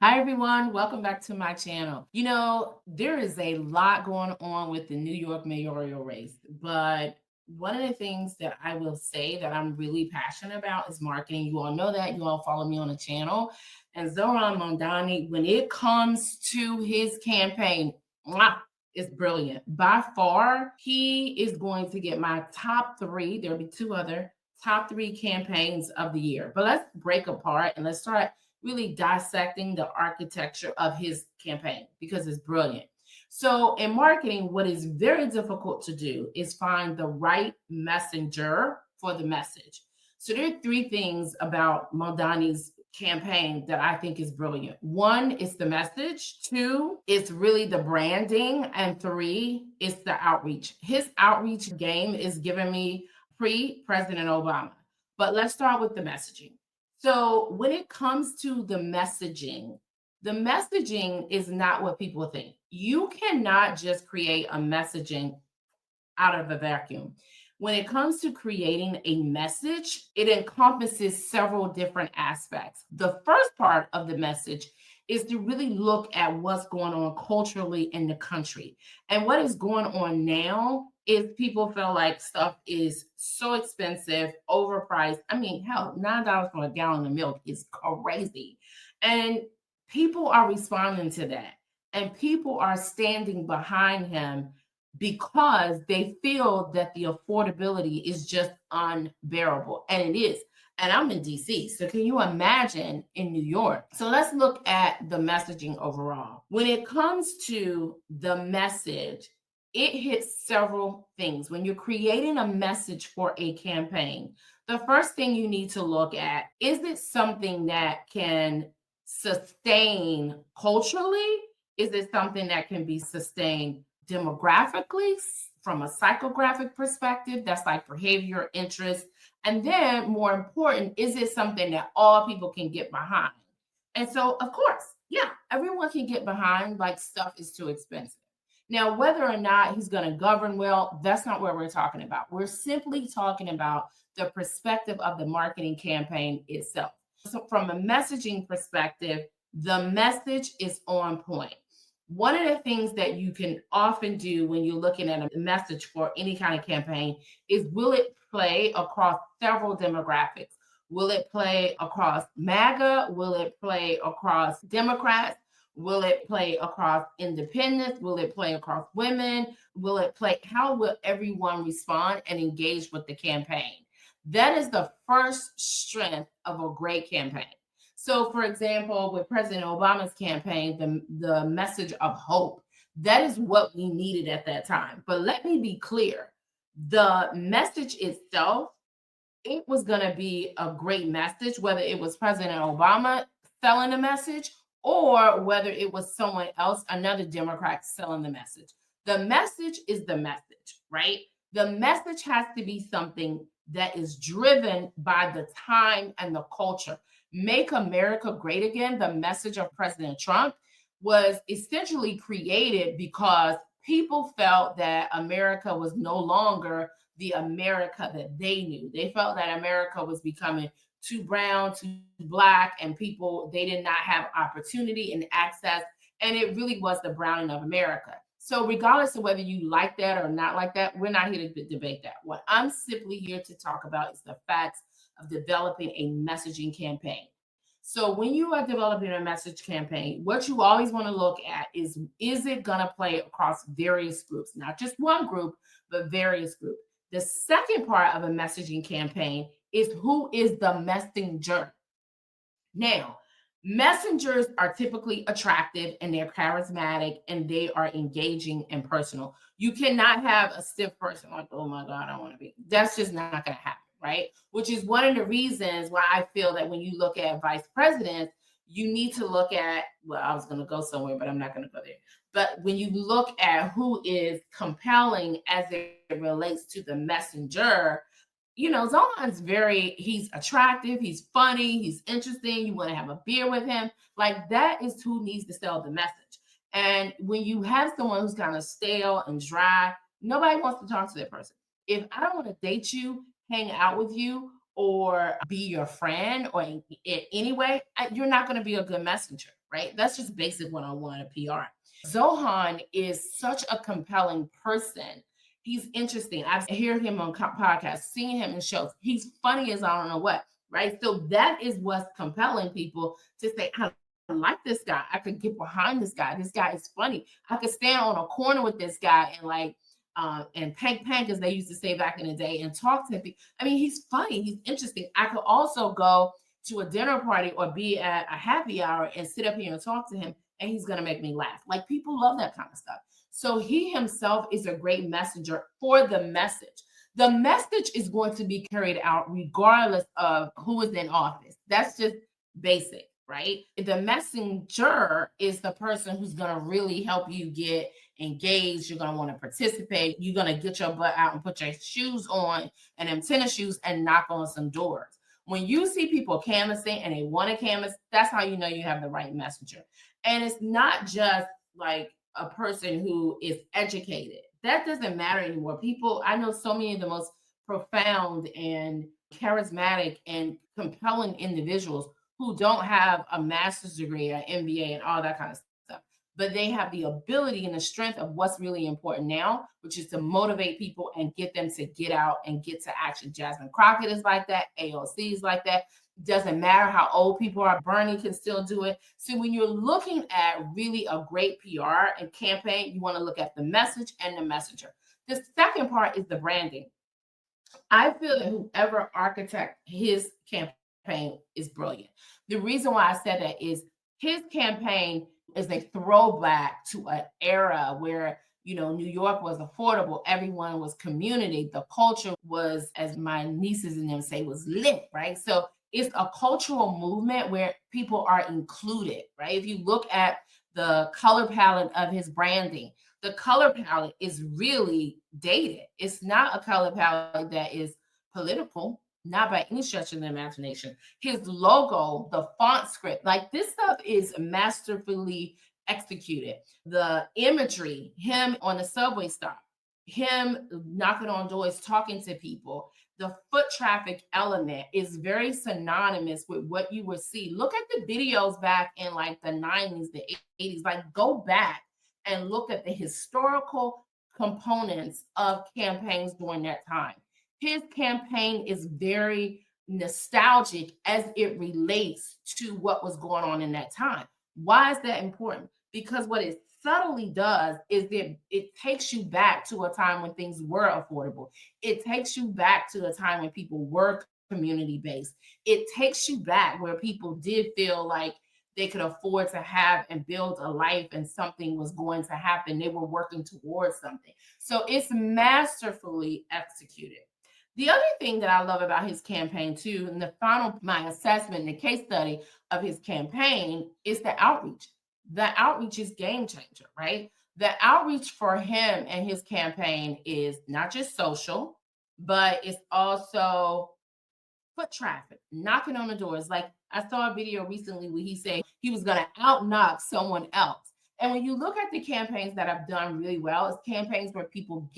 Hi, everyone. Welcome back to my channel. There is a lot going on with the New York mayoral race, but one of the things that I will say that I'm really passionate about is marketing. You all know that. You all follow me on the channel. And Zoran Mondani, when it comes to his campaign, mwah, it's brilliant. By far, he is going to get my top three. There'll be two other top three campaigns of the year. But let's break apart and let's start really dissecting the architecture of his campaign because it's brilliant. So, in marketing, what is very difficult to do is find the right messenger for the message. So, there are three things about Maldani's campaign that I think is brilliant. One is the message, two, it's really the branding, and three, it's the outreach. His outreach game is giving me pre President Obama. But let's start with the messaging. So when it comes to the messaging is not what people think. You cannot just create a messaging out of a vacuum. When it comes to creating a message, it encompasses several different aspects. The first part of the message is to really look at what's going on culturally in the country. And what is going on now is people feel like stuff is so expensive, overpriced. I mean, hell, $9 for a gallon of milk is crazy. And people are responding to that. And people are standing behind him because they feel that the affordability is just unbearable. And it is. And I'm in DC. So can you imagine in New York? So let's look at the messaging overall. When it comes to the message, it hits several things. When you're creating a message for a campaign, the first thing you need to look at is it something that can sustain culturally? Is it something that can be sustained demographically from a psychographic perspective? That's like behavior, interest. And then, more important, is it something that all people can get behind? And so, of course, yeah, everyone can get behind, like stuff is too expensive. Now, whether or not he's going to govern well, that's not what we're talking about. We're simply talking about the perspective of the marketing campaign itself. So, from a messaging perspective, the message is on point. One of the things that you can often do when you're looking at a message for any kind of campaign is, will it play across several demographics? Will it play across MAGA? Will it play across Democrats? Will it play across independents? Will it play across women? Will it play? How will everyone respond and engage with the campaign? That is the first strength of a great campaign. So, for example, with President Obama's campaign, the message of hope, that is what we needed at that time. But let me be clear, the message itself, it was going to be a great message, whether it was President Obama selling the message or whether it was someone else, another Democrat selling the message. The message is the message, right? The message has to be something that is driven by the time and the culture. Make America Great Again, the message of President Trump, was essentially created because people felt that America was no longer the America that they knew. They felt that America was becoming too brown, too black, and people, they did not have opportunity and access. And it really was the browning of America. So, regardless of whether you like that or not like that, we're not here to debate that. What I'm simply here to talk about is the facts of developing a messaging campaign. So when you are developing a message campaign, what you always want to look at is it going to play across various groups, not just one group, but various groups. The second part of a messaging campaign is, who is the messenger? Now, messengers are typically attractive and they're charismatic and they are engaging and personal. You cannot have a stiff person like, oh my God, I want to be. That's just not going to happen, right? Which is one of the reasons why I feel that when you look at vice presidents, you need to look at, well, I was going to go somewhere, but I'm not going to go there. But when you look at who is compelling as it relates to the messenger, Zohan's he's attractive, he's funny, he's interesting. You want to have a beer with him. Like, that is who needs to sell the message. And when you have someone who's kind of stale and dry, nobody wants to talk to that person. If I don't want to date you, hang out with you, or be your friend, or in any way, you're not going to be a good messenger. right? That's just basic one-on-one of PR. Zohan is such a compelling person. He's interesting. I've heard him on podcasts, seen him in shows. He's funny as I don't know what, right? So that is what's compelling people to say, I like this guy. I could get behind this guy. This guy is funny. I could stand on a corner with this guy and and pank, as they used to say back in the day, and talk to him. I mean, he's funny. He's interesting. I could also go to a dinner party or be at a happy hour and sit up here and talk to him, and he's going to make me laugh. Like, people love that kind of stuff. So he himself is a great messenger for the message. The message is going to be carried out regardless of who is in office. That's just basic, right? The messenger is the person who's going to really help you get engaged. You're going to want to participate. You're going to get your butt out and put your shoes on and them tennis shoes and knock on some doors. When you see people canvassing and they want to canvass, that's how you know you have the right messenger. And it's not just like a person who is educated. That doesn't matter anymore. People, I know so many of the most profound and charismatic and compelling individuals who don't have a master's degree or MBA and all that kind of stuff, but they have the ability and the strength of what's really important now, which is to motivate people and get them to get out and get to action. Jasmine Crockett is like that. AOC is like that. Doesn't matter how old people are, Bernie can still do it. So when you're looking at really a great PR and campaign, you want to look at the message and the messenger. The second part is the branding. I feel that whoever architect his campaign is brilliant. The reason why I said that is his campaign is a throwback to an era where, New York was affordable, everyone was community, the culture was, as my nieces and them say, was lit, right? So it's a cultural movement where people are included, right? If you look at the color palette of his branding, the color palette is really dated. It's not a color palette that is political, not by any stretch of the imagination. His logo, the font script, like this stuff is masterfully executed. The imagery, him on the subway stop, him knocking on doors, talking to people, the foot traffic element is very synonymous with what you would see. Look at the videos back in like the 90s, the 80s, like go back and look at the historical components of campaigns during that time. His campaign is very nostalgic as it relates to what was going on in that time. Why is that important? Because what it subtly does is that it takes you back to a time when things were affordable. It takes you back to a time when people were community based. It takes you back where people did feel like they could afford to have and build a life and something was going to happen. They were working towards something. So it's masterfully executed. The other thing that I love about his campaign too, and the final, my assessment, the case study of his campaign is the outreach. The outreach is game changer, right? The outreach for him and his campaign is not just social, but it's also foot traffic, knocking on the doors. Like I saw a video recently where he said he was going to outknock someone else. And when you look at the campaigns that have done really well, it's campaigns where people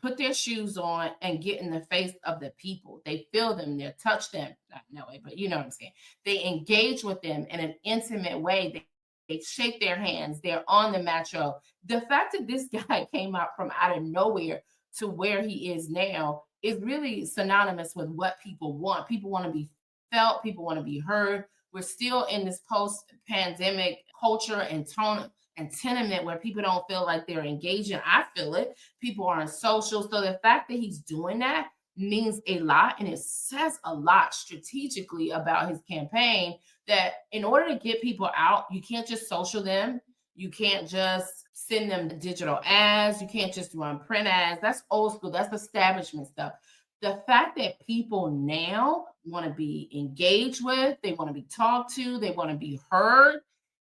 put their shoes on and get in the face of the people. They feel them, they touch them, not in that way, but you know what I'm saying. They engage with them in an intimate way. They shake their hands. They're on the metro. The fact that this guy came out from out of nowhere to where he is now is really synonymous with what people want. People want to be felt. People want to be heard. We're still in this post-pandemic culture and tone and tenement where people don't feel like they're engaging. I feel it. People are on social. So the fact that he's doing that means a lot, and it says a lot strategically about his campaign, that in order to get people out, you can't just social them. You can't just send them digital ads. You can't just run print ads. That's old school. That's establishment stuff. The fact that people now want to be engaged with, they want to be talked to, they want to be heard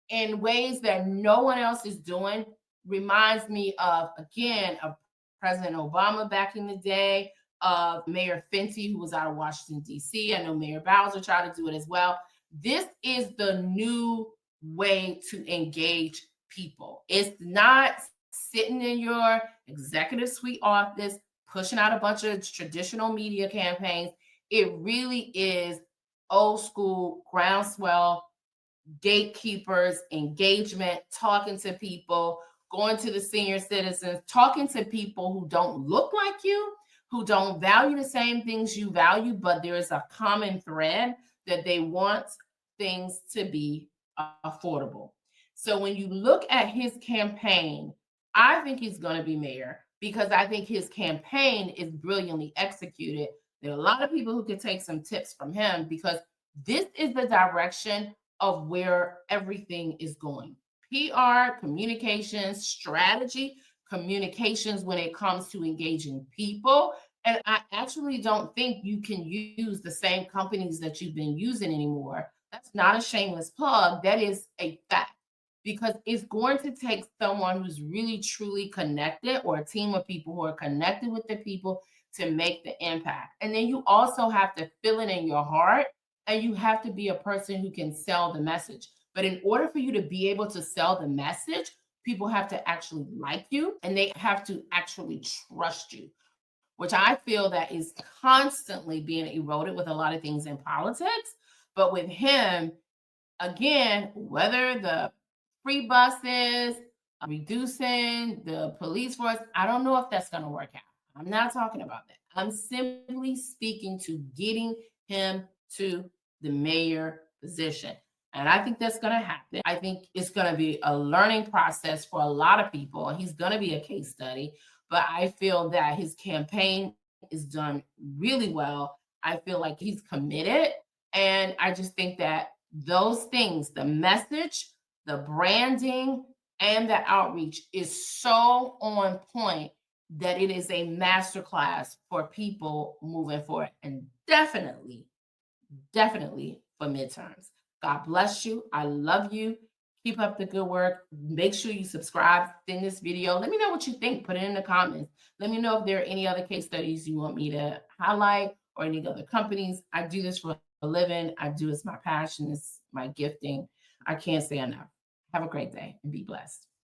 in ways that no one else is doing reminds me of, again, of President Obama back in the day, of Mayor Fenty, who was out of Washington, D.C. I know Mayor Bowser tried to do it as well. This is the new way to engage people. It's not sitting in your executive suite office, pushing out a bunch of traditional media campaigns. It really is old school, groundswell, gatekeepers, engagement, talking to people, going to the senior citizens, talking to people who don't look like you, who don't value the same things you value, but there is a common thread that they want things to be affordable. So when you look at his campaign, I think he's going to be mayor because I think his campaign is brilliantly executed. There are a lot of people who could take some tips from him because this is the direction of where everything is going. PR, communications, strategy, communications when it comes to engaging people. And I actually don't think you can use the same companies that you've been using anymore. That's not a shameless plug. That is a fact because it's going to take someone who's really truly connected or a team of people who are connected with the people to make the impact. And then you also have to feel it in your heart and you have to be a person who can sell the message. But in order for you to be able to sell the message, people have to actually like you and they have to actually trust you, which I feel that is constantly being eroded with a lot of things in politics. But with him, again, whether the free buses, reducing the police force, I don't know if that's going to work out. I'm not talking about that. I'm simply speaking to getting him to the mayor position. And I think that's going to happen. I think it's going to be a learning process for a lot of people. He's going to be a case study, but I feel that his campaign is done really well. I feel like he's committed. And I just think that those things, the message, the branding, and the outreach is so on point that it is a masterclass for people moving forward. And definitely for midterms. God bless you. I love you. Keep up the good work. Make sure you subscribe in this video. Let me know what you think. Put it in the comments. Let me know if there are any other case studies you want me to highlight or any other companies. I do this for a living. I do it's my passion, it's my gifting. I can't say enough. Have a great day and be blessed.